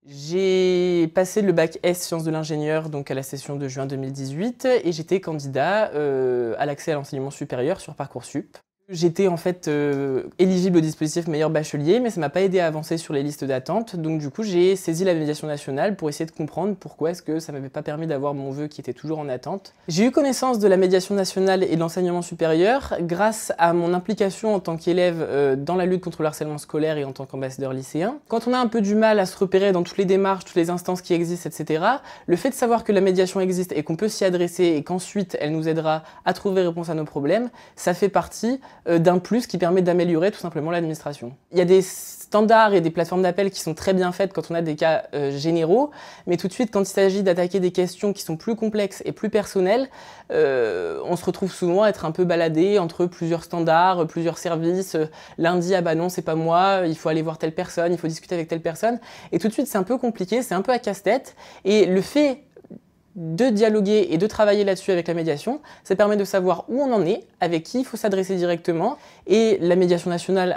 J'ai passé le bac S sciences de l'ingénieur donc à la session de juin 2018 et j'étais candidat à l'accès à l'enseignement supérieur sur Parcoursup. J'étais en fait éligible au dispositif meilleur bachelier, mais ça m'a pas aidé à avancer sur les listes d'attente. Donc du coup, j'ai saisi la médiation nationale pour essayer de comprendre pourquoi est-ce que ça m'avait pas permis d'avoir mon vœu qui était toujours en attente. J'ai eu connaissance de la médiation nationale et de l'enseignement supérieur grâce à mon implication en tant qu'élève dans la lutte contre le harcèlement scolaire et en tant qu'ambassadeur lycéen. Quand on a un peu du mal à se repérer dans toutes les démarches, toutes les instances qui existent, etc., le fait de savoir que la médiation existe et qu'on peut s'y adresser et qu'ensuite elle nous aidera à trouver réponse à nos problèmes, ça fait partie d'un plus qui permet d'améliorer tout simplement l'administration. Il y a des standards et des plateformes d'appel qui sont très bien faites quand on a des cas généraux, mais tout de suite quand il s'agit d'attaquer des questions qui sont plus complexes et plus personnelles, on se retrouve souvent à être un peu baladé entre plusieurs standards, plusieurs services. Lundi, ah bah non, c'est pas moi, il faut aller voir telle personne, il faut discuter avec telle personne, et tout de suite c'est un peu compliqué, c'est un peu à casse-tête, et le fait de dialoguer et de travailler là-dessus avec la médiation, ça permet de savoir où on en est, avec qui il faut s'adresser directement, et la médiation nationale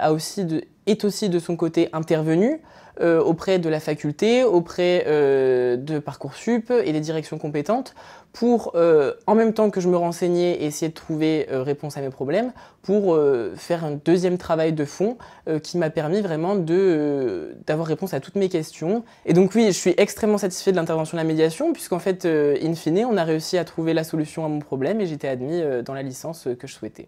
est aussi de son côté intervenue auprès de la faculté, auprès de Parcoursup et des directions compétentes pour, en même temps que je me renseignais et essayer de trouver réponse à mes problèmes, pour faire un deuxième travail de fond qui m'a permis vraiment d'avoir réponse à toutes mes questions. Et donc oui, je suis extrêmement satisfait de l'intervention de la médiation, puisqu'en fait, in fine, on a réussi à trouver la solution à mon problème et j'étais admis dans la licence que je souhaitais.